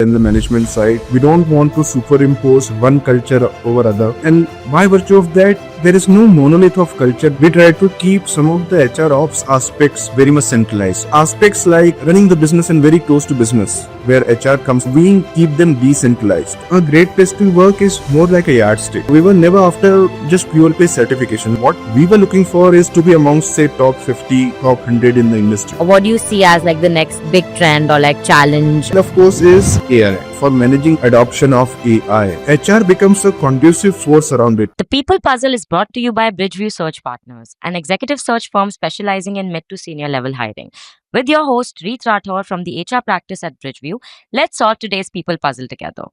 in the management side. We don't want to superimpose one culture over other. And by virtue of that, there is no monolith of culture. We try to keep some of the HR ops aspects very much centralized. Aspects like running the business and very close to business, where HR comes, we keep them decentralized. A great place to work is more like a yardstick. We were never after just pure play certification. What we were looking for is to be amongst, say, top 50, top 100 in the industry. What do you see as like the next big trend or like challenge? And of course is AI. For managing adoption of AI, HR becomes a conducive force around it. The People Puzzle is brought to you by Bridgeview Search Partners, an executive search firm specializing in mid to senior level hiring. With your host, Reet Rathore from the HR practice at Bridgeview, let's solve today's People Puzzle together.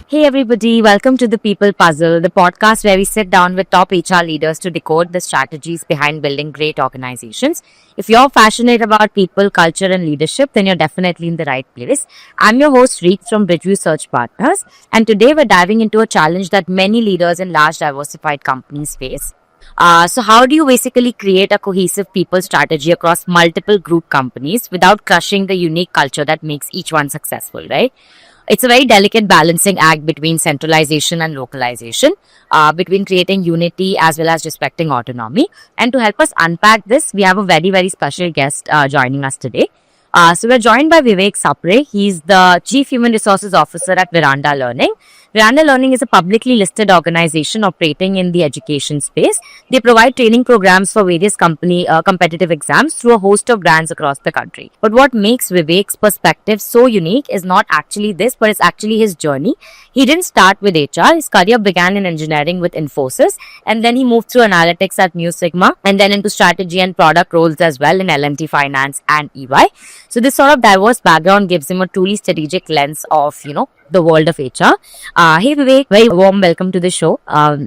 Hey everybody, welcome to the People Puzzle, the podcast where we sit down with top HR leaders to decode the strategies behind building great organizations. If you're passionate about people, culture and leadership, then you're definitely in the right place. I'm your host Reet from Bridgeview Search Partners, and today we're diving into a challenge that many leaders in large diversified companies face. So how do you basically create a cohesive people strategy across multiple group companies without crushing the unique culture that makes each one successful, right? It's a very delicate balancing act between centralization and localization, between creating unity as well as respecting autonomy. And to help us unpack this, we have a very, very special guest joining us today. So we're joined by Vivek Sapre. He's the Chief Human Resources Officer at Veranda Learning. Veranda Learning is a publicly listed organization operating in the education space. They provide training programs for various competitive exams through a host of brands across the country. But what makes Vivek's perspective so unique is not actually this, but it's actually his journey. He didn't start with HR. His career began in engineering with Infosys, and then he moved through analytics at Mu Sigma, and then into strategy and product roles as well in L&T Finance and EY. So this sort of diverse background gives him a truly strategic lens of, the world of HR. Hey Vivek, very warm welcome to the show.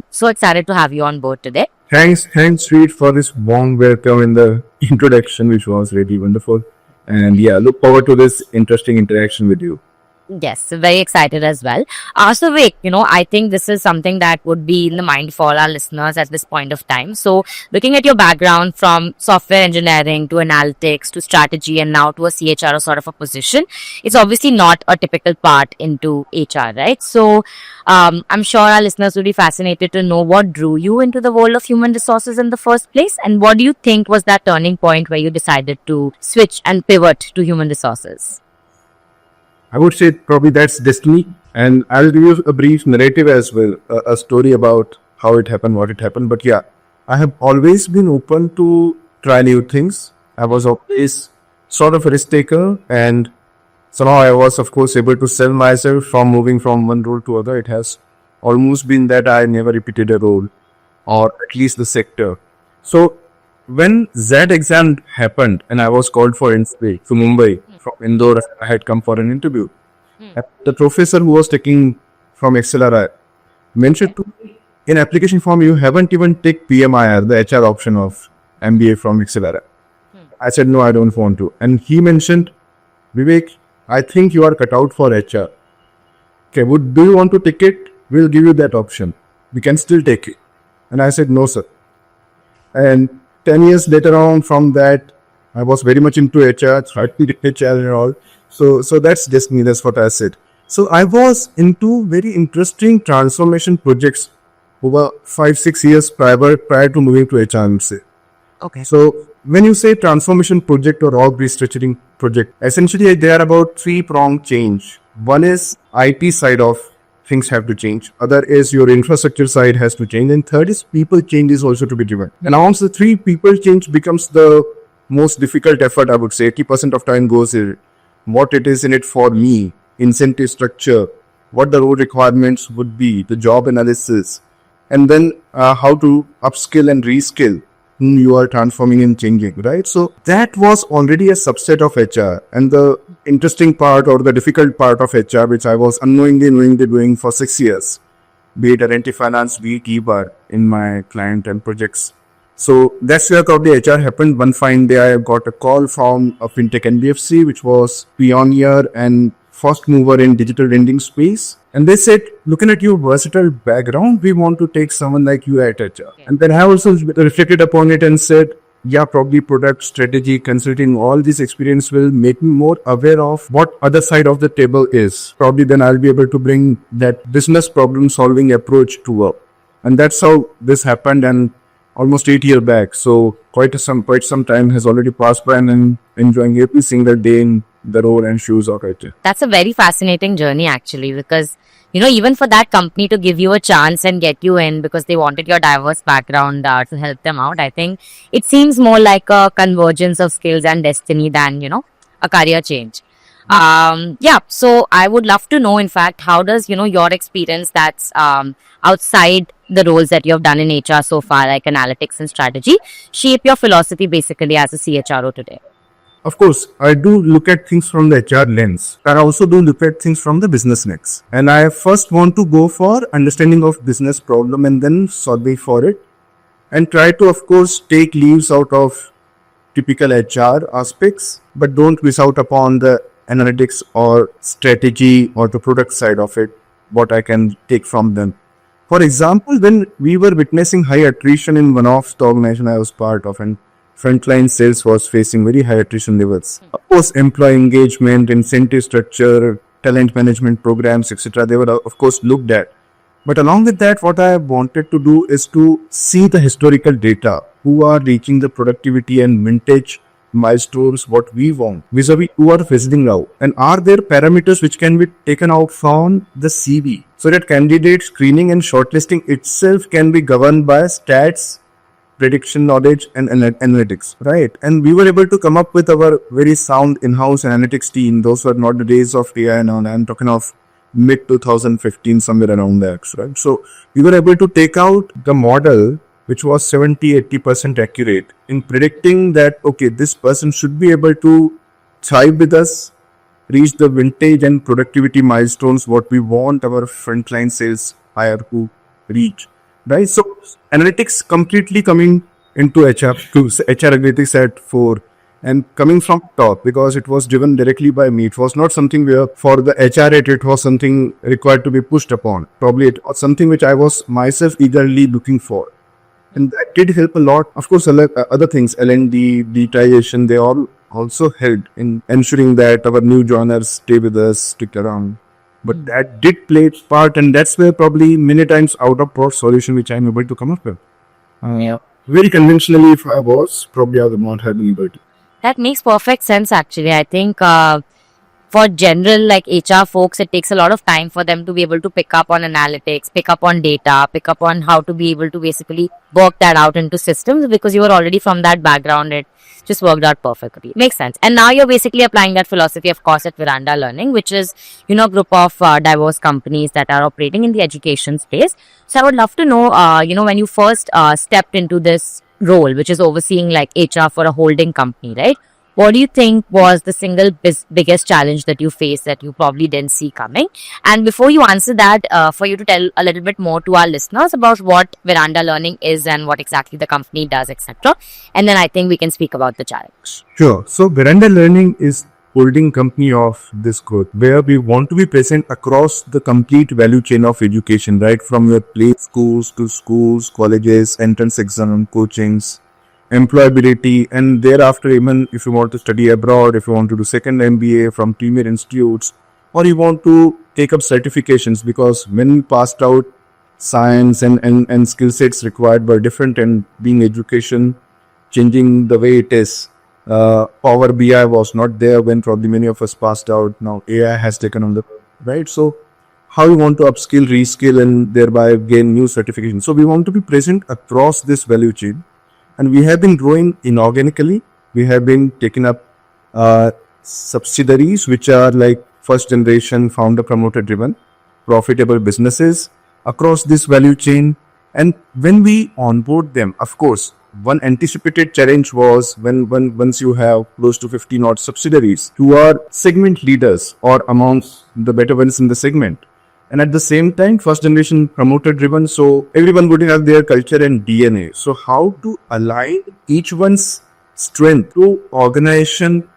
So excited to have you on board today. Thanks Reet, for this warm welcome in the introduction, which was really wonderful. And yeah, look forward to this interesting interaction with you. Yes, very excited as well. So Vivek, I think this is something that would be in the mind for all our listeners at this point of time. So looking at your background from software engineering to analytics to strategy and now to a CHRO sort of a position, it's obviously not a typical part into HR, right? So I'm sure our listeners will be fascinated to know what drew you into the world of human resources in the first place, and what do you think was that turning point where you decided to switch and pivot to human resources? I would say probably that's destiny, and I'll give you a brief narrative as well, a story about how it happened, what it happened. But yeah, I have always been open to try new things. I was always sort of a risk taker, and somehow I was, of course, able to sell myself from moving from one role to other. It has almost been that I never repeated a role, or at least the sector. So when that exam happened and I was called for entry to Mumbai from Indore, I had come for an interview. The professor who was taking from XLRI mentioned to me, in application form, you haven't even take PMIR, the HR option of MBA from XLRI. I said, no, I don't want to. And he mentioned, Vivek, I think you are cut out for HR. Okay, do you want to take it? We'll give you that option. We can still take it. And I said, no, sir. And 10 years later on from that, I was very much into HR, tried to HR and all. So that's just me, that's what I said. So I was into very interesting transformation projects over 5-6 years prior to moving to HR, I would say. Okay. So when you say transformation project or org restructuring project, essentially they are about 3-pronged change. One is IT side of things have to change. Other is your infrastructure side has to change. And third is people change is also to be driven. And amongst the 3, people change becomes the most difficult effort, I would say. 80% of time goes in what it is in it for me, incentive structure, what the role requirements would be, the job analysis, and then how to upskill and reskill whom you are transforming and changing, right? So that was already a subset of HR. And the interesting part or the difficult part of HR, which I was unknowingly doing for 6 years, be it L&T Finance, be it EBAR in my client and projects. So that's where probably HR happened. One fine day I got a call from a fintech NBFC, which was pioneer and first mover in digital lending space. And they said, looking at your versatile background, we want to take someone like you at HR. And then I also reflected upon it and said, yeah, probably product strategy, consulting, all this experience will make me more aware of what other side of the table is. Probably then I'll be able to bring that business problem solving approach to work. And that's how this happened, and almost 8 years back. So quite some time has already passed by, and I'm enjoying every single day in the role and shoes of it. That's a very fascinating journey actually, because even for that company to give you a chance and get you in because they wanted your diverse background to help them out, I think it seems more like a convergence of skills and destiny than a career change. So I would love to know, in fact, how does your experience that's outside the roles that you have done in HR so far, like analytics and strategy, shape your philosophy basically as a CHRO today? Of course, I do look at things from the HR lens. I also do look at things from the business lens. And I first want to go for understanding of business problem and then solving for it. And try to, of course, take leaves out of typical HR aspects, but don't miss out upon the analytics or strategy or the product side of it, what I can take from them. For example, when we were witnessing high attrition in one of the organization I was part of, and frontline sales was facing very high attrition levels. Of course, employee engagement, incentive structure, talent management programs, etc. They were of course looked at. But along with that, what I wanted to do is to see the historical data, who are reaching the productivity and vintage milestones what we want vis-a-vis who are visiting now, and are there parameters which can be taken out from the CV so that candidate screening and shortlisting itself can be governed by stats, prediction knowledge and analytics, right? And we were able to come up with our very sound in-house analytics team. Those were not the days of AI and all. I'm talking of mid 2015, somewhere around that, right? So we were able to take out the model which was 70-80% accurate in predicting that, okay, this person should be able to thrive with us, reach the vintage and productivity milestones, what we want our frontline sales hire to reach, right? So analytics completely coming into HR, to HR analytics at 4 and coming from top, because it was driven directly by me. It was not something where for the HR it was something required to be pushed upon. Probably it was something which I was myself eagerly looking for. And that did help a lot. Of course, other things, L&D, digitization, they all also helped in ensuring that our new joiners stay with us, stick around. But that did play its part, and that's where probably many times out of box solution which I'm able to come up with. Very conventionally, if I was, probably I would not have been able to. That makes perfect sense actually. I think for general like HR folks, it takes a lot of time for them to be able to pick up on analytics, pick up on data, pick up on how to be able to basically work that out into systems, because you were already from that background. It just worked out perfectly. Makes sense. And now you're basically applying that philosophy, of course, at Veranda Learning, which is, a group of diverse companies that are operating in the education space. So I would love to know, when you first stepped into this role, which is overseeing like HR for a holding company, right? What do you think was the single biggest challenge that you faced that you probably didn't see coming? And before you answer that, for you to tell a little bit more to our listeners about what Veranda Learning is and what exactly the company does, etc. And then I think we can speak about the challenge. Sure. So Veranda Learning is holding company of this growth, where we want to be present across the complete value chain of education, right from your play schools to schools, colleges, entrance exam, coachings, employability, and thereafter even if you want to study abroad, if you want to do second MBA from premier institutes, or you want to take up certifications, because when we passed out, science and skill sets required were different, and being education changing the way it is. Power BI was not there when probably many of us passed out. Now AI has taken on the, right? So how you want to upskill, reskill, and thereby gain new certifications. So we want to be present across this value chain. And we have been growing inorganically. We have been taking up subsidiaries, which are like first generation founder promoter driven, profitable businesses across this value chain. And when we onboard them, of course, one anticipated challenge was once you have close to 50 odd subsidiaries who are segment leaders or amongst the better ones in the segment. And at the same time, first generation promoter driven, so everyone would have their culture and DNA. So how to align each one's strength to organization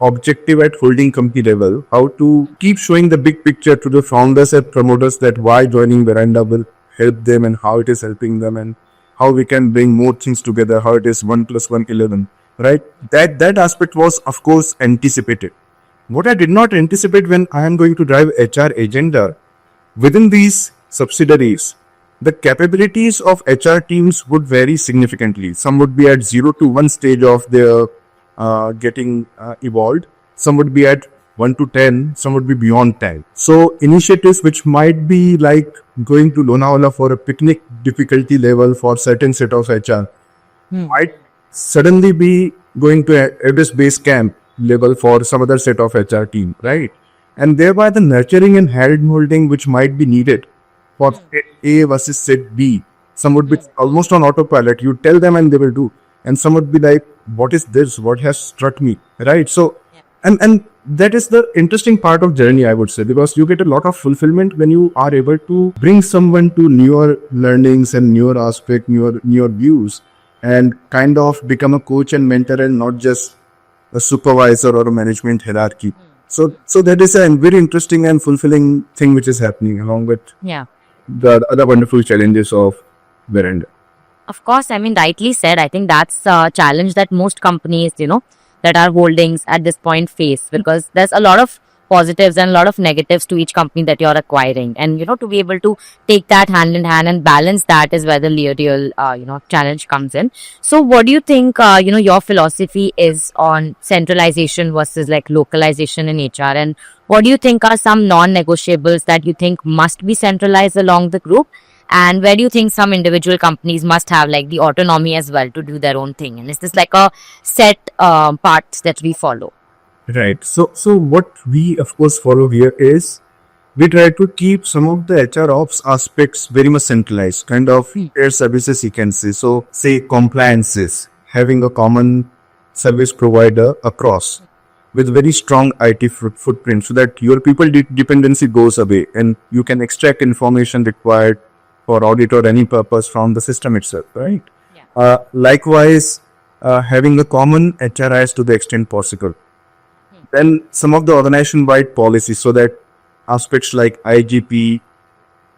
objective at holding company level, how to keep showing the big picture to the founders and promoters that why joining Veranda will help them and how it is helping them and how we can bring more things together, how it is 1 plus 1 11, right? That aspect was, of course, anticipated. What I did not anticipate when I am going to drive HR agenda within these subsidiaries, the capabilities of HR teams would vary significantly. Some would be at 0 to 1 stage of their getting evolved. Some would be at 1 to 10. Some would be beyond 10. So initiatives which might be like going to Lonavala for a picnic difficulty level for certain set of HR might suddenly be going to Everest base camp level for some other set of HR team, right? And thereby the nurturing and hand holding which might be needed for A versus set B. Some would be almost on autopilot. You tell them and they will do. And some would be like, what is this? What has struck me? Right? So, and that is the interesting part of journey, I would say, because you get a lot of fulfillment when you are able to bring someone to newer learnings and newer aspect, newer views, and kind of become a coach and mentor and not just a supervisor or a management hierarchy. So that is a very interesting and fulfilling thing which is happening along with the other wonderful challenges of Veranda. Of course, I mean, rightly said. I think that's a challenge that most companies, that are holdings at this point face, because there's a lot of positives and a lot of negatives to each company that you're acquiring. And, to be able to take that hand in hand and balance that is where the real, challenge comes in. So what do you think, your philosophy is on centralization versus like localization in HR? And what do you think are some non-negotiables that you think must be centralized along the group? And where do you think some individual companies must have like the autonomy as well to do their own thing? And is this like a set part that we follow? Right. So what we of course follow here is we try to keep some of the HR ops aspects very much centralized, kind of shared services you can say. So say compliances, having a common service provider across with very strong IT footprint so that your people dependency goes away and you can extract information required for audit or any purpose from the system itself, right? Likewise, having a common HRIS to the extent possible. Then some of the organization-wide policies so that aspects like IGP,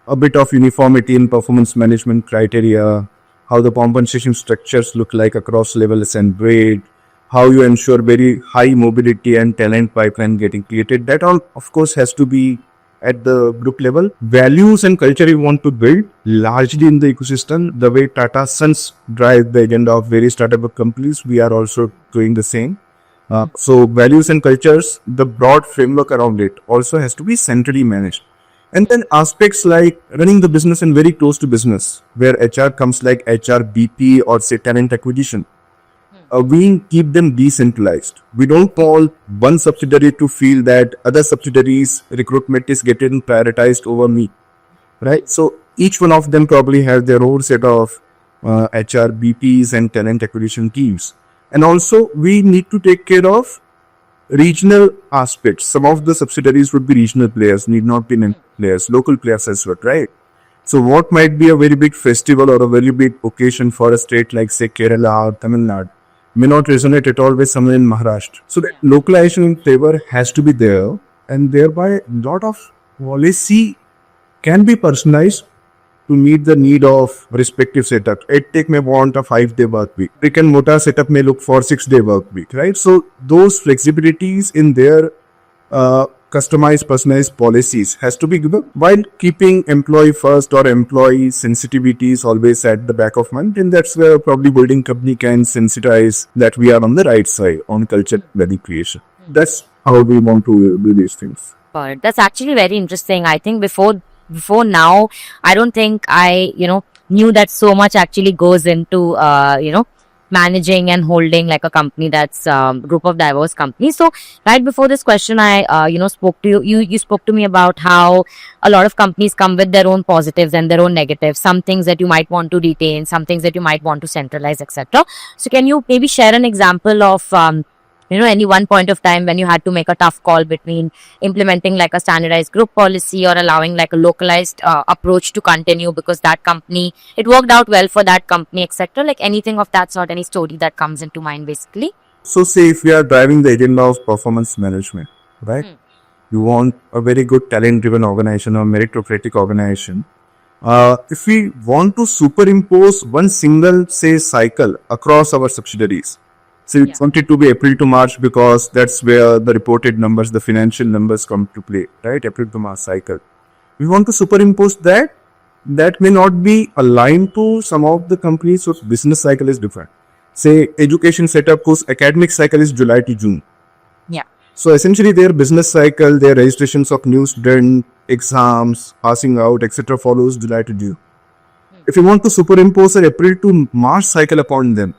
a bit of uniformity in performance management criteria, how the compensation structures look like across levels and grade, how you ensure very high mobility and talent pipeline getting created. That all, of course, has to be at the group level. Values and culture you want to build largely in the ecosystem, the way Tata Sons drive the agenda of various startup companies, we are also doing the same. So values and cultures, the broad framework around it also has to be centrally managed. And then aspects like running the business and very close to business, where HR comes like HR BP or say talent acquisition. We keep them decentralized. We don't call one subsidiary to feel that other subsidiaries recruitment is getting prioritized over me, right? So each one of them probably have their own set of HR BPs and talent acquisition teams. And also we need to take care of regional aspects. Some of the subsidiaries would be regional players, need not be players, local players as well, right? So what might be a very big festival or a very big occasion for a state like say Kerala or Tamil Nadu may not resonate at all with someone in Maharashtra. So that localization in flavor has to be there, and thereby a lot of policy can be personalized to meet the need of respective setup. EdTech may want a 5-day work week. Brick and mortar setup may look for 6-day work week, right? So those flexibilities in their customized, personalized policies has to be given while keeping employee first or employee sensitivities always at the back of mind. And that's where probably building company can sensitize that we are on the right side on culture value creation. That's how we want to do these things. But that's actually very interesting. I think before now, I don't think I, knew that so much actually goes into, managing and holding like a company that's group of diverse companies. So right before this question, I spoke to you spoke to me about how a lot of companies come with their own positives and their own negatives, some things that you might want to retain, some things that you might want to centralize, etc. So can you maybe share an example of any one point of time when you had to make a tough call between implementing like a standardized group policy or allowing like a localized approach to continue because that company, it worked out well for that company, etc. Like anything of that sort, any story that comes into mind basically? So say if we are driving the agenda of performance management, right? You want a very good talent-driven organization or meritocratic organization. If we want to superimpose one single, say, cycle across our subsidiaries, so we want it to be April to March because that's where the reported numbers, the financial numbers come to play, right? April to March cycle. We want to superimpose that. That may not be aligned to some of the companies whose business cycle is different. Say, education setup whose academic cycle is July to June. Yeah. So essentially their business cycle, their registrations of new student, exams, passing out, etc. follows July to June. If you want to superimpose an April to March cycle upon them,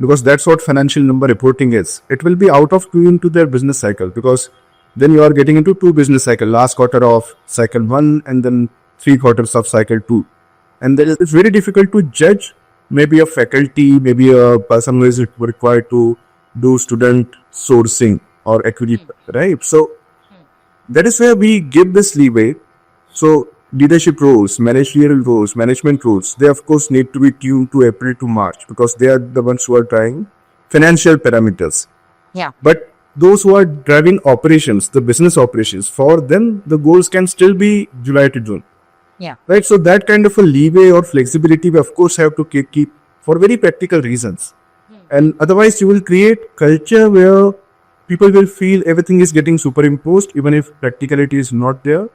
because that's what financial number reporting is, it will be out of tune to their business cycle, because then you are getting into two business cycle, last quarter of cycle 1 and then 3 quarters of cycle 2. And then it's very difficult to judge maybe a faculty, maybe a person who is required to do student sourcing or equity, right? So that is where we give this leeway. So leadership roles, managerial roles, management roles, they of course need to be tuned to April to March because they are the ones who are driving financial parameters. Yeah. But those who are driving operations, the business operations, for them the goals can still be July to June. Yeah. Right. So that kind of a leeway or flexibility we of course have to keep for very practical reasons. And otherwise you will create culture where people will feel everything is getting superimposed even if practicality is not there.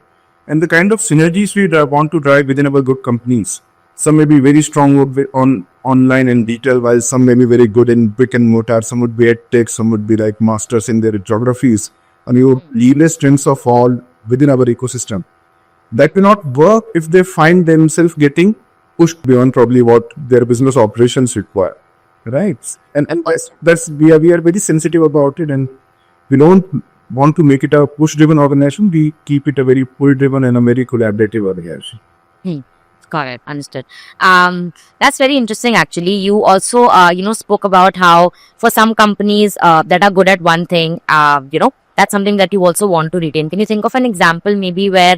And the kind of synergies we want to drive within our good companies. Some may be very strong on online and detail, while some may be very good in brick and mortar. Some would be edtech, some would be like masters in their geographies. And you leverage strengths of all within our ecosystem. That will not work if they find themselves getting pushed beyond probably what their business operations require. Right. And that's we are very sensitive about it, and we don't want to make it a push-driven organization. We keep it a very pull-driven and a very collaborative organization. Got it. Understood. That's very interesting. Actually, you also spoke about how for some companies that are good at one thing, that's something that you also want to retain. Can you think of an example maybe where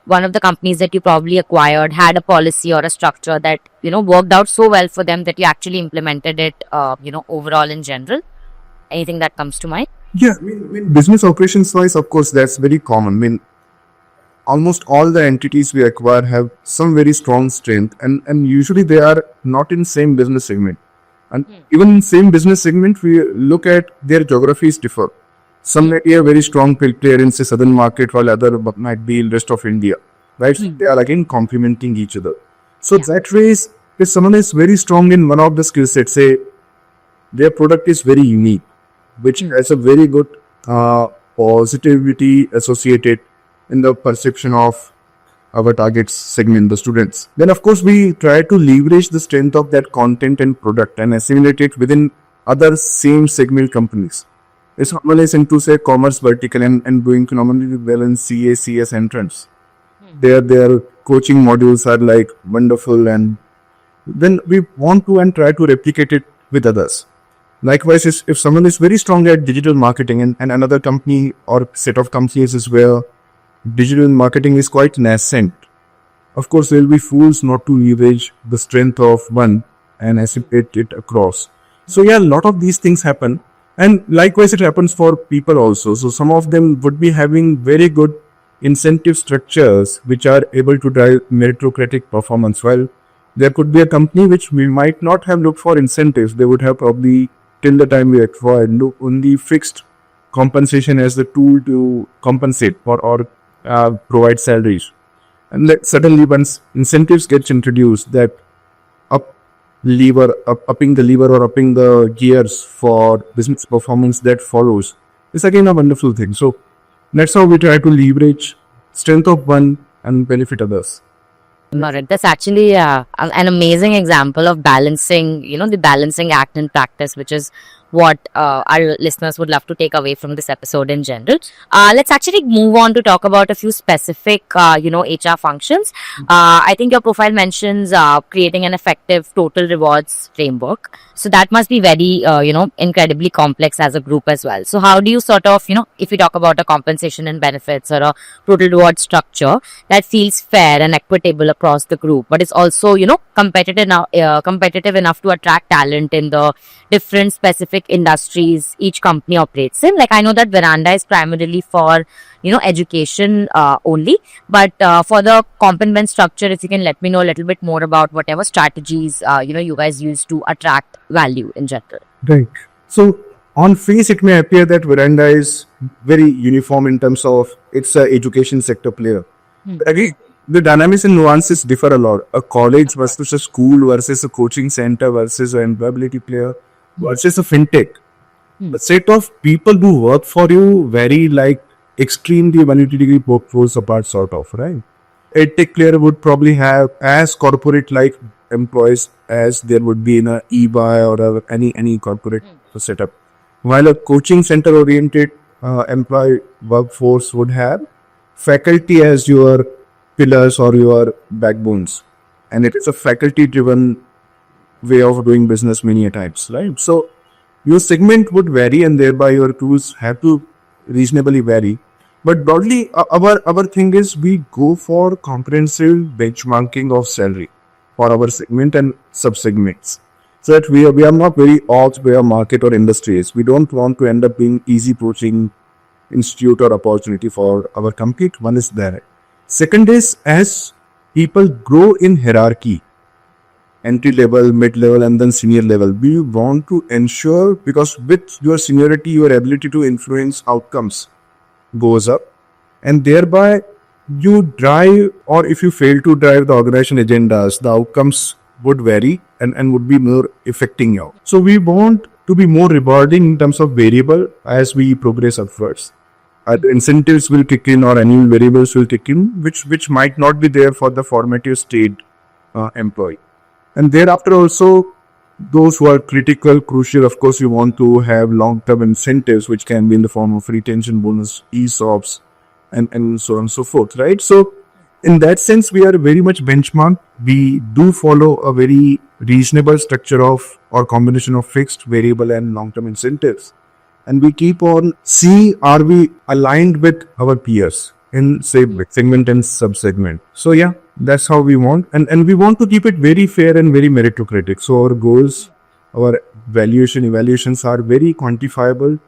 one of the companies that you probably acquired had a policy or a structure that worked out so well for them that you actually implemented it overall in general? Anything that comes to mind? Yeah, I mean business operations wise, of course, that's very common. I mean, almost all the entities we acquire have some very strong strength, and usually they are not in same business segment. And even in same business segment, we look at their geographies differ. Some may be a very strong player in say southern market, while other might be in rest of India, right? So they are again complementing each other. So that way, if someone is very strong in one of the skill sets, say their product is very unique, which has a very good positivity associated in the perception of our target segment, the students. Then of course we try to leverage the strength of that content and product and assimilate it within other same segment companies. If someone is into say commerce vertical and doing phenomenally well in CA, CS entrance, their coaching modules are like wonderful, and then we want to and try to replicate it with others. Likewise, if someone is very strong at digital marketing and another company or set of companies is where digital marketing is quite nascent, of course there will be fools not to leverage the strength of one and assimilate it across. So yeah, a lot of these things happen, and likewise it happens for people also. So some of them would be having very good incentive structures which are able to drive meritocratic performance, while there could be a company which we might not have looked for incentives. They would have probably till the time we acquired only fixed compensation as the tool to compensate for or provide salaries. And that suddenly once incentives gets introduced, that upping the lever or upping the gears for business performance that follows is again a wonderful thing. So that's how we try to leverage strength of one and benefit others. Got it. That's actually an amazing example of balancing, the balancing act in practice, which is what our listeners would love to take away from this episode in general. Let's actually move on to talk about a few specific, HR functions. I think your profile mentions creating an effective total rewards framework. So that must be very, incredibly complex as a group as well. So how do you sort of, if you talk about a compensation and benefits or a total reward structure that feels fair and equitable across the group, but it's also, competitive enough to attract talent in the different specific like industries each company operates in? Like I know that Veranda is primarily for education only, but for the compensation structure, if you can let me know a little bit more about whatever strategies you guys use to attract value in general. Right. So on face, it may appear that Veranda is very uniform in terms of it's a education sector player. Again, the dynamics and nuances differ a lot. A college versus a school versus a coaching center versus an employability player versus a fintech. The set of people who work for you vary like extremely 180-degree poles apart, sort of, right? EdTech player would probably have as corporate-like employees as there would be in a eBuy or any corporate setup. While a coaching center-oriented employee workforce would have faculty as your pillars or your backbones, and it is a faculty-driven way of doing business many a times, right? So your segment would vary, and thereby your tools have to reasonably vary. But broadly, our thing is we go for comprehensive benchmarking of salary for our segment and sub-segments, so that we are not very off where market or industry is. We don't want to end up being easy poaching institute or opportunity for our compete. One is that. Second is, as people grow in hierarchy, entry level, mid level, and then senior level, we want to ensure, because with your seniority, your ability to influence outcomes goes up, and thereby you drive, or if you fail to drive the organization agendas, the outcomes would vary and would be more affecting you. So we want to be more rewarding in terms of variable as we progress upwards. Either incentives will kick in or annual variables will kick in, which might not be there for the formative state employee. And thereafter also, those who are critical, crucial, of course, you want to have long-term incentives, which can be in the form of retention bonus, ESOPs, and so on and so forth, right? So in that sense, we are very much benchmarked. We do follow a very reasonable structure of or combination of fixed, variable, and long-term incentives. And we keep on see, are we aligned with our peers in say segment and sub-segment. So yeah, that's how we want. And we want to keep it very fair and very meritocratic. So our goals, our evaluations are very quantifiable.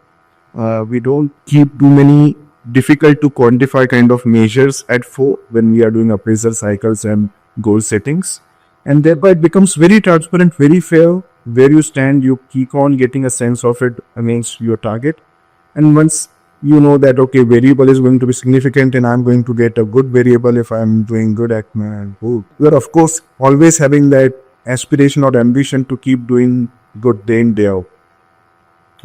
We don't keep too many difficult to quantify kind of measures at fore when we are doing appraisal cycles and goal settings. And thereby it becomes very transparent, very fair. Where you stand, you keep on getting a sense of it against your target. And once you know that, okay, variable is going to be significant and I'm going to get a good variable if I'm doing good at my work. We are, of course, always having that aspiration or ambition to keep doing good day in, day out.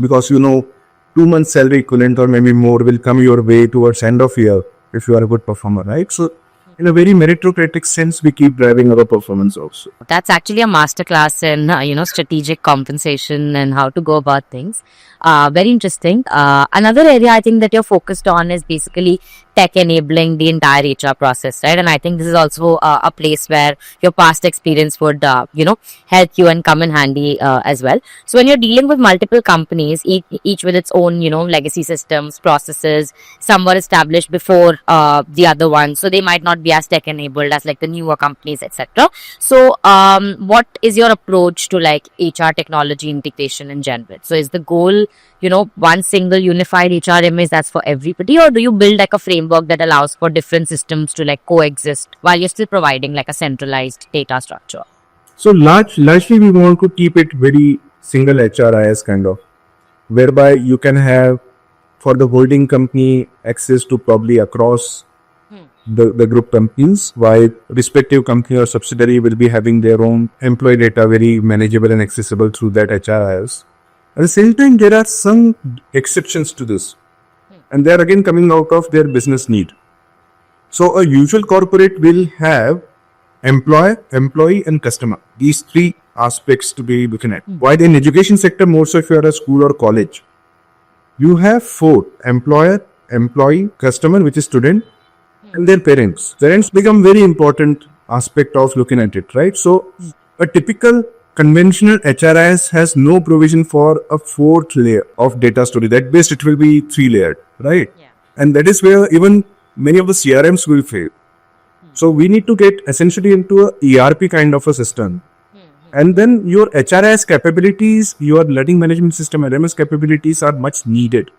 Because 2 months salary equivalent or maybe more will come your way towards end of year if you are a good performer, right? So in a very meritocratic sense, we keep driving our performance also. That's actually a masterclass in strategic compensation and how to go about things. Very interesting. Another area I think that you're focused on is basically tech enabling the entire HR process, right? And I think this is also a place where your past experience would help you and come in handy as well. So when you're dealing with multiple companies, each with its own legacy systems, processes, some were established before the other one, so they might not be as tech enabled as like the newer companies, etc. So what is your approach to like HR technology integration in general? So is the goal one single unified HR image that's for everybody, or do you build like a framework that allows for different systems to like coexist while you're still providing like a centralized data structure? So largely we want to keep it very single HRIS kind of, whereby you can have for the holding company access to probably across the group companies, while respective company or subsidiary will be having their own employee data very manageable and accessible through that HRIS. At the same time, there are some exceptions to this, and they are again coming out of their business need. So a usual corporate will have employer, employee, and customer. These three aspects to be looking at. While in education sector, more so if you are a school or college, you have four: employer, employee, customer, which is student, and their parents. Parents become very important aspect of looking at it, right? So a typical conventional HRIS has no provision for a fourth layer of data story. That based it will be 3 layered, right? Yeah. And that is where even many of the CRMs will fail. So we need to get essentially into a ERP kind of a system, And then your HRIS capabilities, your learning management system LMS capabilities are much needed.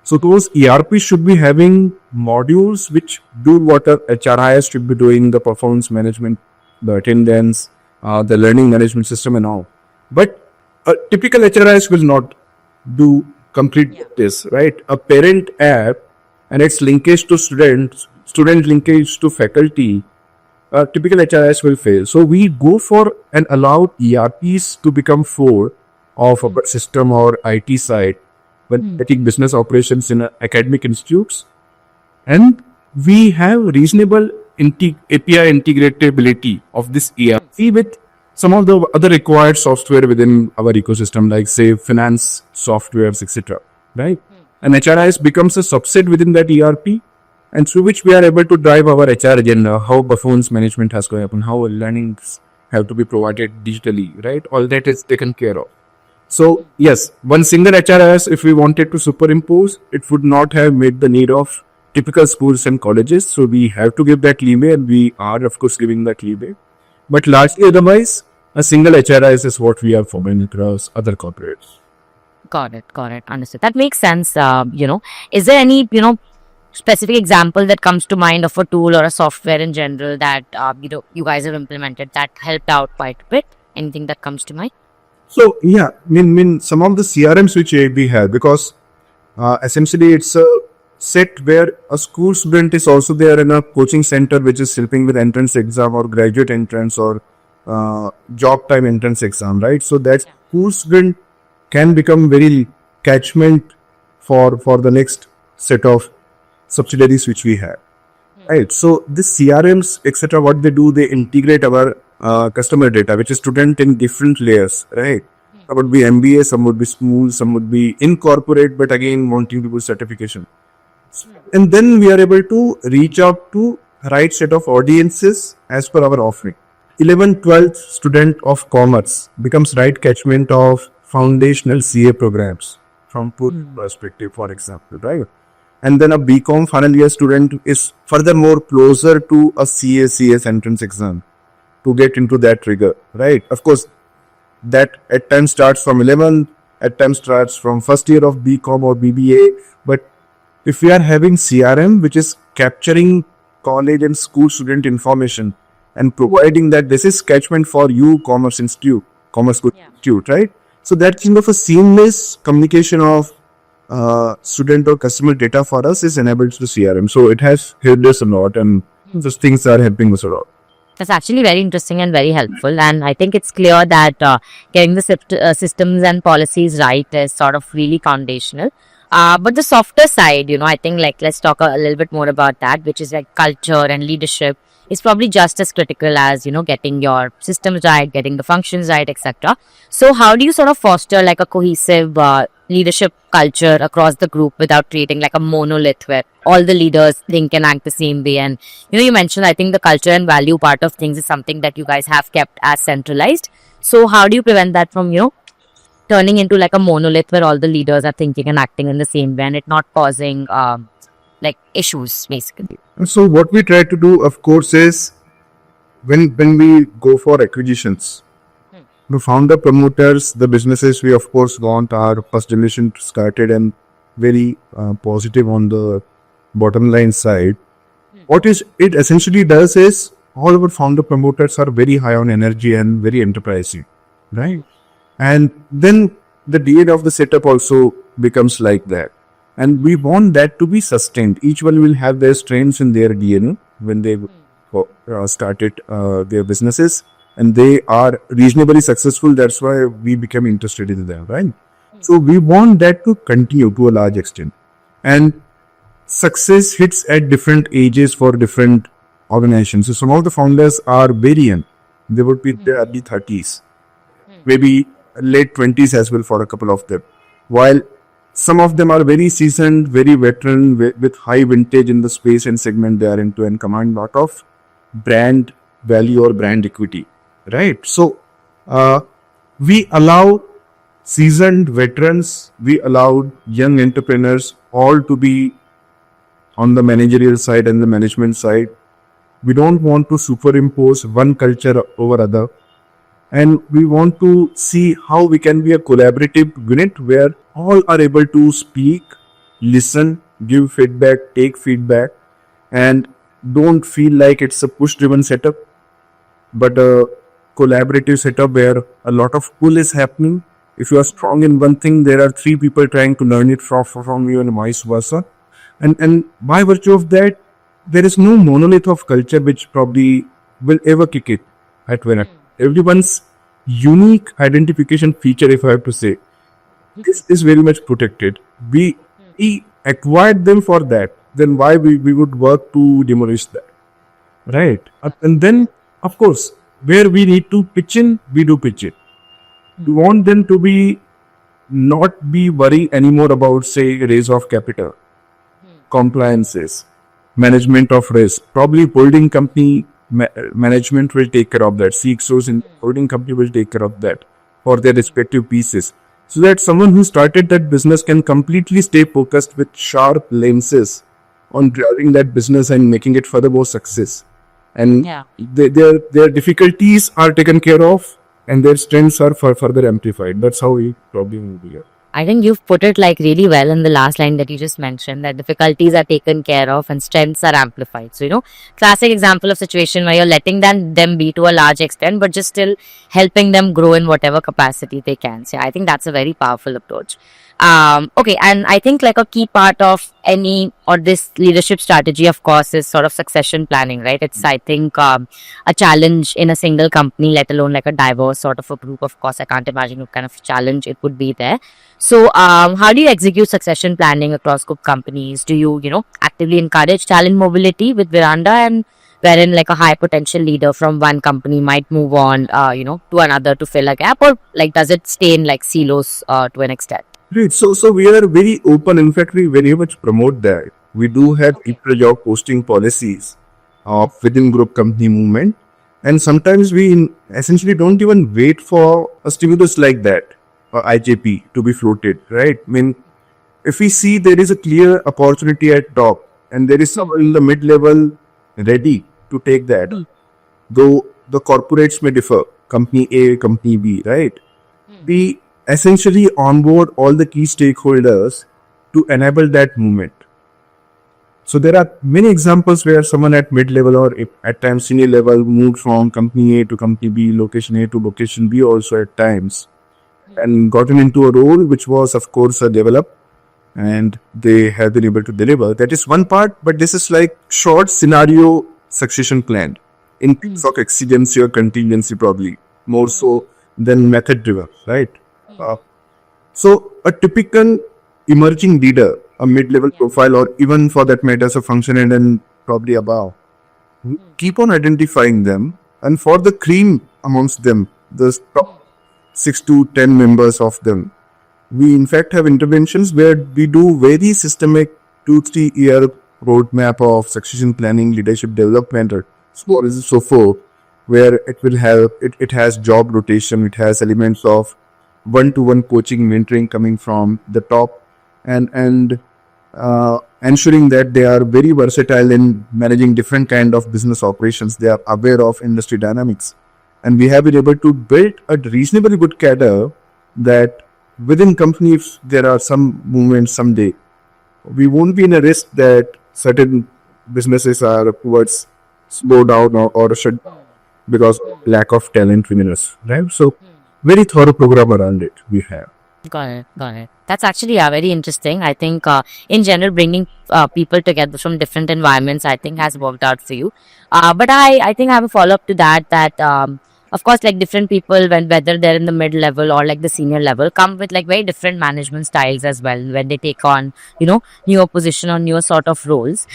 So those ERPs should be having modules which do what a HRIS should be doing, the performance management, the attendance, the learning management system and all. But a typical HRIS will not do complete this, right? A parent app and its linkage to students, student linkage to faculty, typical HRIS will fail. So we go for and allow ERPs to become core of a system or IT side when taking business operations in academic institutes. And we have reasonable API integratability of this ERP with some of the other required software within our ecosystem, like say finance softwares, etc. Right? And HRIS becomes a subset within that ERP, and through which we are able to drive our HR agenda, how performance management has to happen, how learnings have to be provided digitally, right? All that is taken care of. So yes, one single HRIS, if we wanted to superimpose, it would not have made the need of typical schools and colleges. So we have to give that leeway, and we are of course giving that leeway. But largely otherwise, a single HRIS is what we are following across other corporates. Got it. Understood. That makes sense. Is there any, specific example that comes to mind of a tool or a software in general that, you guys have implemented that helped out quite a bit? Anything that comes to mind? So yeah, I mean some of the CRMs which we have, because essentially it's a set where a school student is also there in a coaching center which is helping with entrance exam or graduate entrance or job time entrance exam, right? So that school student can become very catchment for the next set of subsidiaries which we have, right? So the CRMs etc., what they do, they integrate our customer data, which is student in different layers, right? Some would be MBA, some would be school, some would be incorporate, but again wanting to do certification. And then we are able to reach out to right set of audiences as per our offering. 11th, 12th student of commerce becomes right catchment of foundational CA programs from perspective, for example, right? And then a BCom final year student is furthermore closer to a CS entrance exam to get into that trigger, right? Of course, that at times starts from 11th, at times starts from first year of BCom or BBA. But if we are having CRM, which is capturing college and school student information and providing that this is catchment for you, Commerce Institute, Commerce School Institute, right? So that kind of a seamless communication of student or customer data for us is enabled through CRM. So it has helped us a lot, and those things are helping us a lot. That's actually very interesting and very helpful. And I think it's clear that getting the systems and policies right is sort of really foundational. But the softer side, I think let's talk a little bit more about that, which is like culture and leadership is probably just as critical as, getting your systems right, getting the functions right, etc. So how do you sort of foster like a cohesive leadership culture across the group without creating like a monolith where all the leaders think and act the same way? And, you mentioned, I think the culture and value part of things is something that you guys have kept as centralized. So how do you prevent that from, turning into like a monolith where all the leaders are thinking and acting in the same way and it not causing issues basically? So what we try to do, of course, is when we go for acquisitions, the founder promoters, the businesses we of course want our first generation started and very positive on the bottom line side. What is it essentially does is all our founder promoters are very high on energy and very enterprising, right? And then the DNA of the setup also becomes like that. And we want that to be sustained. Each one will have their strengths in their DNA when they started their businesses, and they are reasonably successful. That's why we became interested in them, right? So we want that to continue to a large extent. And success hits at different ages for different organizations. So some of the founders are very young. They would be in their early 30s, maybe late 20s as well for a couple of them. While some of them are very seasoned, very veteran with high vintage in the space and segment they are into and command a lot of brand value or brand equity, right? So we allow seasoned veterans, we allowed young entrepreneurs all to be on the managerial side and the management side. We don't want to superimpose one culture over other. and we want to see how we can be a collaborative unit where all are able to speak, listen, give feedback, take feedback, and don't feel like it's a push driven setup, but a collaborative setup where a lot of pull is happening. If you are strong in one thing, there are three people trying to learn it from you, and vice versa. And by virtue of that, there is no monolith of culture which probably will ever kick it at Veranda. Everyone's unique identification feature, if I have to say, this is very much protected. We acquired them for that. Then why we would work to demolish that? Right. And then, of course, where we need to pitch in, we do pitch it. We want them to be not be worried anymore about, say, raise of capital, compliances, management of risk. Probably holding company management will take care of that. CXOs in holding company will take care of that for their respective pieces. So that someone who started that business can completely stay focused with sharp lenses on driving that business and making it further success. And Yeah. their difficulties are taken care of and their strengths are further amplified. That's how we probably move here. I think you've put it like really well in the last line that you just mentioned, that difficulties are taken care of and strengths are amplified. So, classic example of situation where you're letting them be to a large extent, but just still helping them grow in whatever capacity they can. So, I think that's a very powerful approach. Okay, and I think like a key part of any or this leadership strategy, of course, is sort of succession planning, right? It's, I think, a challenge in a single company, let alone like a diverse sort of a group. Of course, I can't imagine what kind of challenge it would be there. So, how do you execute succession planning across group companies? Do you, actively encourage talent mobility with Veranda, and wherein like a high potential leader from one company might move on, to another to fill a gap, or like does it stay in like silos to an extent? Right. So we are very open. In fact, we very much promote that. We do have equal job posting policies within group company movement. And sometimes we essentially don't even wait for a stimulus like that, or IJP, to be floated, right? I mean, if we see there is a clear opportunity at top and there is someone in the mid-level ready to take that, though the corporates may differ, company A, company B, right? We essentially onboard all the key stakeholders to enable that movement. So there are many examples where someone at mid-level or at times senior level moved from company A to company B, location A to location B also at times, and gotten into a role which was, of course, a develop, and they have been able to deliver. That is one part, but this is like short scenario succession plan in case of exigency or contingency, probably more so than method driven, right? So a typical emerging leader, a mid-level profile, or even for that matter, as a function and then probably above, keep on identifying them, and for the cream amongst them, the top 6 to 10 members of them, we in fact have interventions where we do very systemic 2-3 year roadmap of succession planning, leadership development, or so forth, where it will have it has job rotation, it has elements of one-to-one coaching, mentoring coming from the top, and ensuring that they are very versatile in managing different kind of business operations. They are aware of industry dynamics, and we have been able to build a reasonably good cadre that within companies there are some movements someday. We won't be in a risk that certain businesses are towards slow down or shut because of lack of talent within us, right? So very thorough program around it we have. Got it. Got it. That's actually very interesting. I think in general, bringing people together from different environments, I think has worked out for you. But I think I have a follow up to that, of course, like different people, whether they're in the mid level or like the senior level, come with like very different management styles as well when they take on, newer position or newer sort of roles.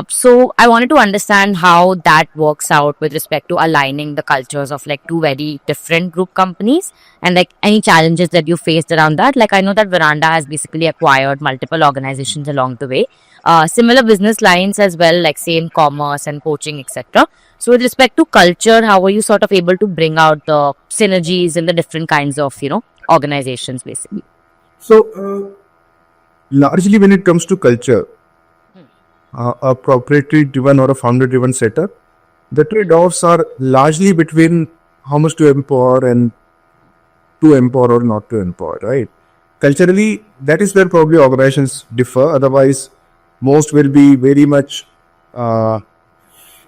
So I wanted to understand how that works out with respect to aligning the cultures of like two very different group companies, and like any challenges that you faced around that. Like I know that Veranda has basically acquired multiple organizations along the way, similar business lines as well, like say in commerce and coaching, etc. So with respect to culture, how are you sort of able to bring out the synergies in the different kinds of, organizations basically? So largely when it comes to culture, a proprietary driven or a founder driven setup, the trade-offs are largely between how much to empower and to empower or not to empower, right? Culturally, that is where probably organizations differ. Otherwise, most will be very much uh,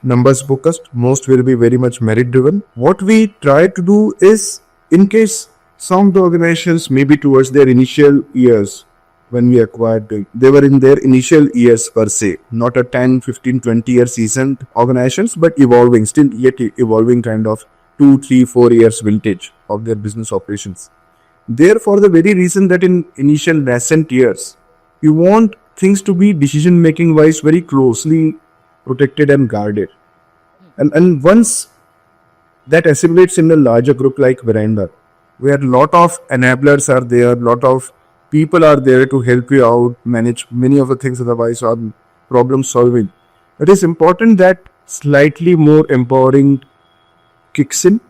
numbers focused, most will be very much merit driven. What we try to do is, in case some of the organizations, maybe towards their initial years when we acquired, they were in their initial years per se, not a 10, 15, 20-year seasoned organizations, but evolving, still yet evolving kind of 2, 3, 4 years vintage of their business operations. There, for the very reason that in initial nascent years, you want things to be decision making wise very closely protected and guarded. And once that assimilates in a larger group like Veranda, where a lot of enablers are there, lot of people are there to help you out, manage many of the things otherwise on problem solving. It is important that slightly more empowering kicks in,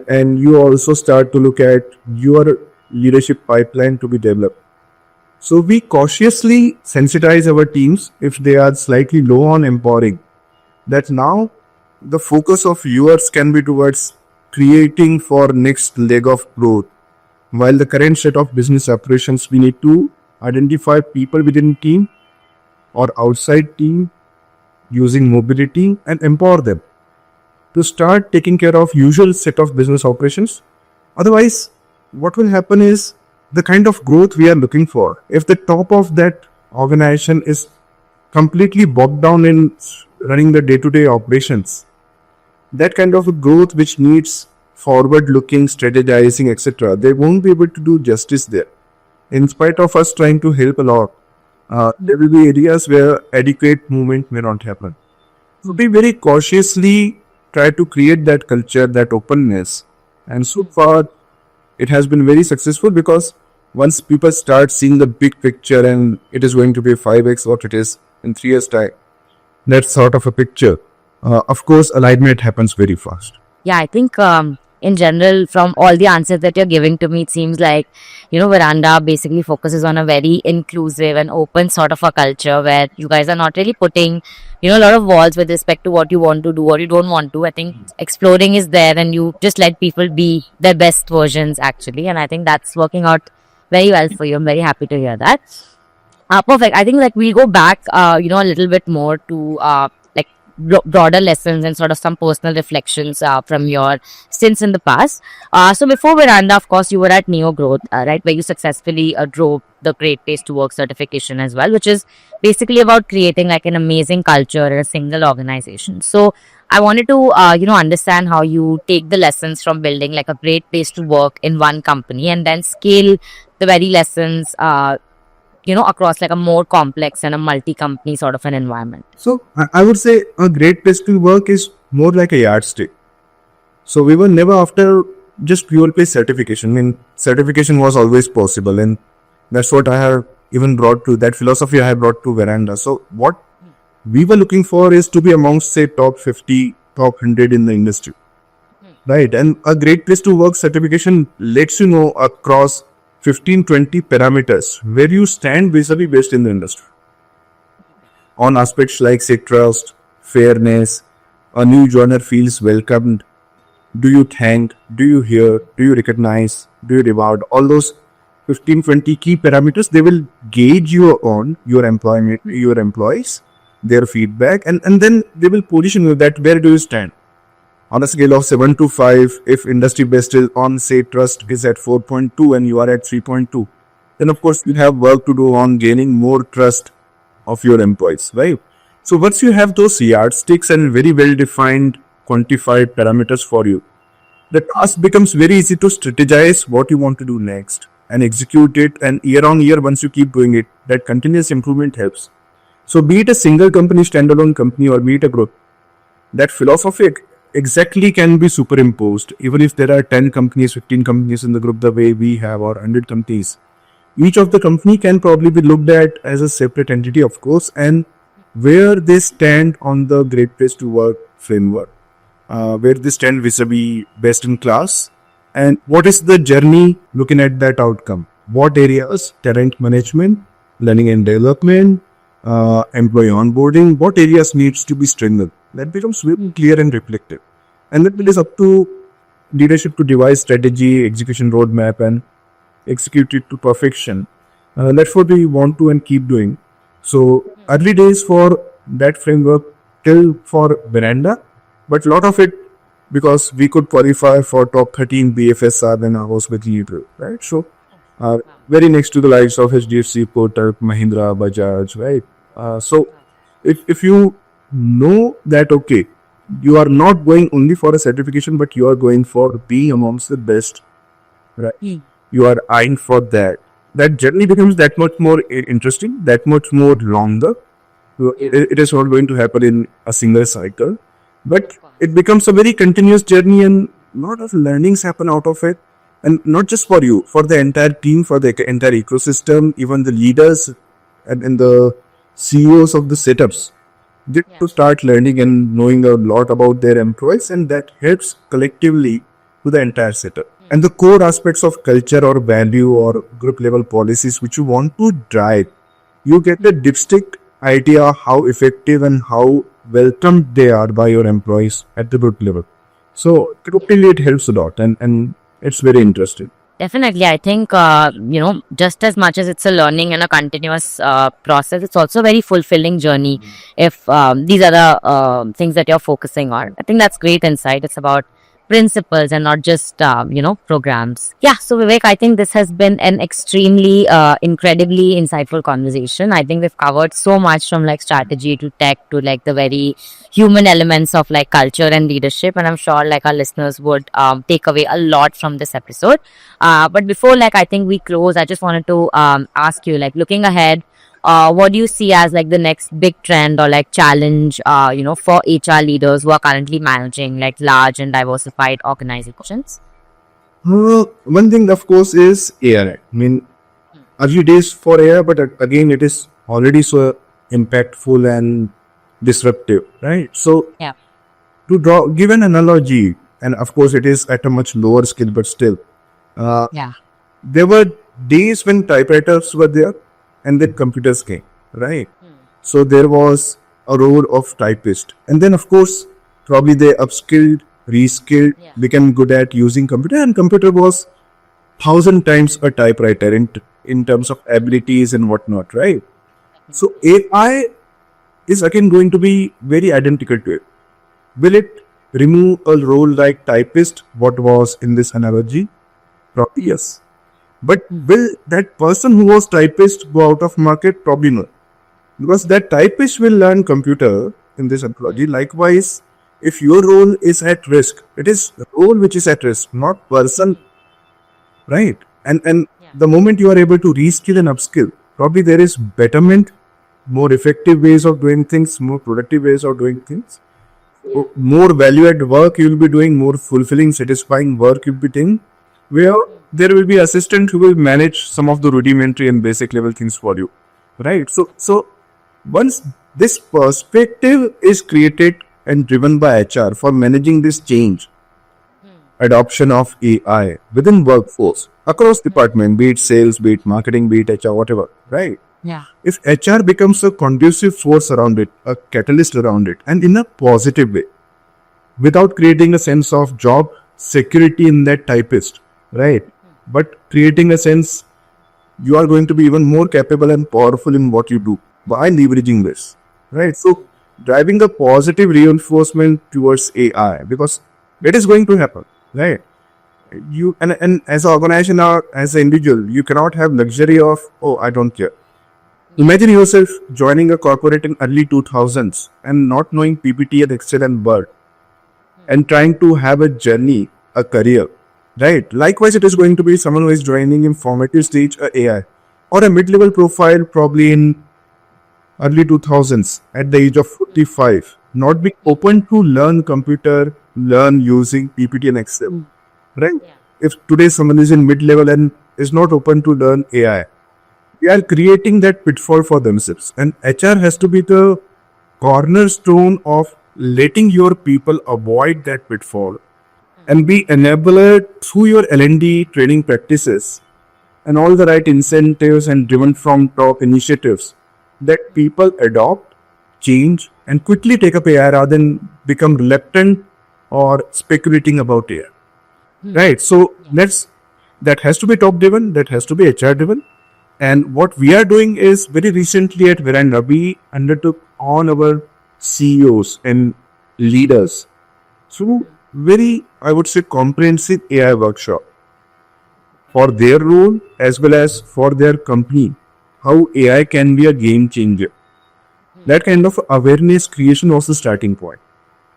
and you also start to look at your leadership pipeline to be developed. So we cautiously sensitize our teams if they are slightly low on empowering, that now the focus of yours can be towards creating for next leg of growth. While the current set of business operations, we need to identify people within team or outside team using mobility and empower them to start taking care of usual set of business operations. Otherwise, what will happen is the kind of growth we are looking for, if the top of that organization is completely bogged down in running the day-to-day operations, that kind of a growth which needs forward-looking, strategizing, etc., they won't be able to do justice there. In spite of us trying to help a lot, there will be areas where adequate movement may not happen. So we very cautiously try to create that culture, that openness, and so far it has been very successful, because once people start seeing the big picture and it is going to be 5x what it is in 3 years time, that sort of a picture, of course alignment happens very fast. Yeah, I think in general, from all the answers that you're giving to me, it seems like, Veranda basically focuses on a very inclusive and open sort of a culture where you guys are not really putting, a lot of walls with respect to what you want to do or you don't want to. I think exploring is there and you just let people be their best versions actually. And I think that's working out very well for you. I'm very happy to hear that. Perfect. I think like we'll go back, a little bit more to like broader lessons and sort of some personal reflections from your stints in the past. So before Veranda, of course, you were at Neo Growth, right, where you successfully drove the Great Place to Work certification as well, which is basically about creating like an amazing culture in a single organization. So I wanted to, understand how you take the lessons from building like a great place to work in one company and then scale the very lessons across like a more complex and a multi-company sort of an environment. So I would say a great place to work is more like a yardstick. So we were never after just pure play certification. I mean, certification was always possible, and that's what I have even brought to, that philosophy I have brought to Veranda. So what we were looking for is to be amongst, say, top 50, top 100 in the industry, right? And a great place to work certification lets you know across 15-20 parameters where you stand vis-a-vis best in the industry on aspects like, say, trust, fairness, a new joiner feels welcomed, do you thank, do you hear, do you recognize, do you reward, all those 15-20 key parameters, they will gauge you on your employment, your employees, their feedback, and then they will position you that where do you stand on a scale of 7 to 5. If industry best is on, say, trust is at 4.2 and you are at 3.2, then of course you have work to do on gaining more trust of your employees, right? So once you have those yardsticks and very well defined quantified parameters for you, the task becomes very easy to strategize what you want to do next and execute it. And year on year, once you keep doing it, that continuous improvement helps. So be it a single company, standalone company, or be it a group, that philosophy exactly can be superimposed. Even if there are 10 companies, 15 companies in the group the way we have, or 100 companies, each of the company can probably be looked at as a separate entity, of course, and where they stand on the Great Place to Work framework, where they stand vis-a-vis best in class, and what is the journey looking at that outcome. What areas, talent management, learning and development, employee onboarding, what areas needs to be strengthened. That becomes very clear and reflective. And that is up to leadership to devise strategy, execution roadmap, and execute it to perfection. That's what we want to and keep doing. So early days for that framework till for Veranda, but a lot of it because we could qualify for top 13 BFSR when I was with Reet, right? So very next to the likes of HDFC, Kotak, Mahindra, Bajaj, right? So if you know that, okay, you are not going only for a certification, but you are going for being amongst the best, right? You are eyeing for that. That journey becomes that much more interesting, that much more longer. So it is not going to happen in a single cycle, but it becomes a very continuous journey, and a lot of learnings happen out of it. And not just for you, for the entire team, for the entire ecosystem, even the leaders and the CEOs of the setups get to start learning and knowing a lot about their employees, and that helps collectively to the entire setup. And the core aspects of culture or value or group level policies which you want to drive, you get a dipstick idea how effective and how welcomed they are by your employees at the group level. So totally it helps a lot, and it's very interesting. Definitely, I think just as much as it's a learning and a continuous process, it's also a very fulfilling journey. If these are the things that you're focusing on, I think that's great insight. It's about principles and not just programs. Yeah. So Vivek, I think this has been an extremely incredibly insightful conversation. I think we've covered so much from like strategy to tech to like the very human elements of like culture and leadership, and I'm sure like our listeners would take away a lot from this episode. But before like I think we close, I just wanted to ask you, like, looking ahead, what do you see as like the next big trend or like challenge for HR leaders who are currently managing like large and diversified organizations? One thing, of course, is AI. I mean, early days for AI, but again, it is already so impactful and disruptive, right? So, Yeah. to give an analogy, and of course, it is at a much lower scale, but still, Yeah. there were days when typewriters were there and then computers came, right? So there was a role of typist, and then of course probably they upskilled, reskilled, became good at using computer, and computer was 1,000 times a typewriter in terms of abilities and whatnot, right? So AI is again going to be very identical to it. Will it remove a role like typist, what was in this analogy? Probably yes. But will that person who was typist go out of market? Probably not. Because that typist will learn computer in this analogy. Likewise, if your role is at risk, it is role which is at risk, not person, right? And the moment you are able to reskill and upskill, probably there is betterment, more effective ways of doing things, more productive ways of doing things, more value add work you will be doing, more fulfilling, satisfying work you'll be doing, where there will be assistant who will manage some of the rudimentary and basic level things for you, right? So once this perspective is created and driven by HR for managing this change, adoption of AI within workforce across department, be it sales, be it marketing, be it HR, whatever, right? Yeah. If HR becomes a conducive force around it, a catalyst around it, and in a positive way, without creating a sense of job security in that typist, right? But creating a sense you are going to be even more capable and powerful in what you do by leveraging this, right? So driving a positive reinforcement towards AI, because it is going to happen, right? You and as an organization or as an individual, you cannot have luxury of, oh, I don't care. Imagine yourself joining a corporate in early 2000s and not knowing PPT and Excel and Word, and trying to have a journey, a career, right? Likewise, it is going to be someone who is joining in formative stage AI, or a mid-level profile probably in early 2000s at the age of 45, not being open to learn computer, learn using PPT and Excel, right? If today someone is in mid-level and is not open to learn AI, they are creating that pitfall for themselves. And HR has to be the cornerstone of letting your people avoid that pitfall and be enabled through your L&D training practices and all the right incentives and driven from top initiatives that people adopt, change, and quickly take up AI rather than become reluctant or speculating about AI. right? So that has to be top driven, that has to be HR driven. And what we are doing is, very recently at Veranda, we undertook on our CEOs and leaders through very, I would say, comprehensive AI workshop for their role as well as for their company, how AI can be a game changer. That kind of awareness creation was the starting point.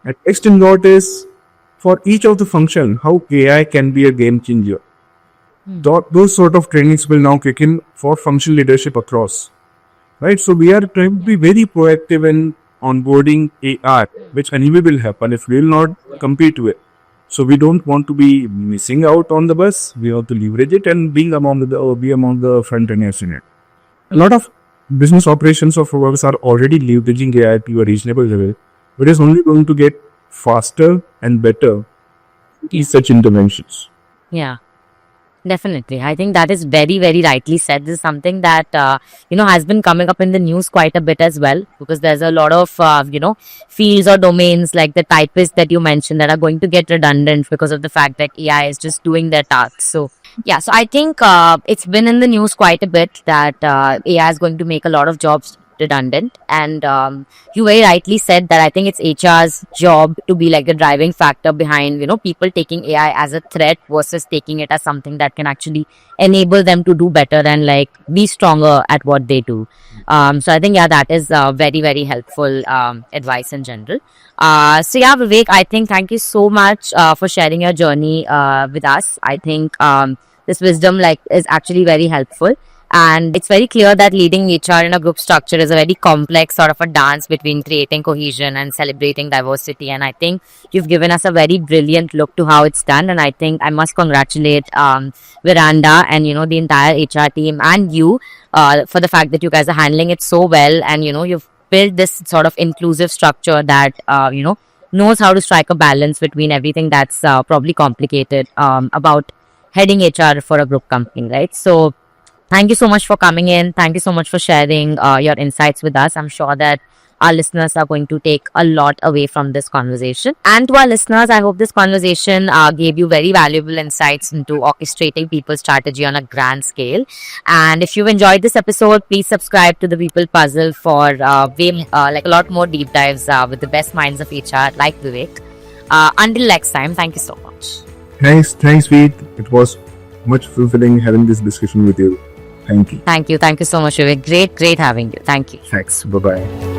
And next in lot is for each of the function, how AI can be a game changer. Those sort of trainings will now kick in for functional leadership across. Right? So we are trying to be very proactive in onboarding AI, which anyway will happen if we will not compete with. So we don't want to be missing out on the bus. We have to leverage it and be among the front runners in it. A lot of business operations of ours are already leveraging AI to a reasonable level, but it's only going to get faster and better in such interventions. Yeah. Definitely. I think that is very, very rightly said. This is something that, has been coming up in the news quite a bit as well, because there's a lot of, fields or domains like the typists that you mentioned that are going to get redundant because of the fact that AI is just doing their tasks. So, yeah, so I think it's been in the news quite a bit that AI is going to make a lot of jobs redundant. And you very rightly said that I think it's HR's job to be like the driving factor behind, people taking AI as a threat versus taking it as something that can actually enable them to do better and like be stronger at what they do. So I think, yeah, that is very, very helpful advice in general. So yeah, Vivek, I think thank you so much for sharing your journey with us. I think this wisdom is actually very helpful. And it's very clear that leading HR in a group structure is a very complex sort of a dance between creating cohesion and celebrating diversity. And I think you've given us a very brilliant look to how it's done. And I think I must congratulate Veranda and, the entire HR team and you for the fact that you guys are handling it so well. And, you've built this sort of inclusive structure that, knows how to strike a balance between everything that's probably complicated about heading HR for a group company, right? So, thank you so much for coming in. Thank you so much for sharing your insights with us. I'm sure that our listeners are going to take a lot away from this conversation. And to our listeners, I hope this conversation gave you very valuable insights into orchestrating people's strategy on a grand scale. And if you've enjoyed this episode, please subscribe to the People Puzzle for a lot more deep dives with the best minds of HR like Vivek. Until next time, thank you so much. Thanks, Reet. It was much fulfilling having this discussion with you. Thank you. Thank you so much, Vivek. Great having you. Thank you. Thanks. Bye-bye.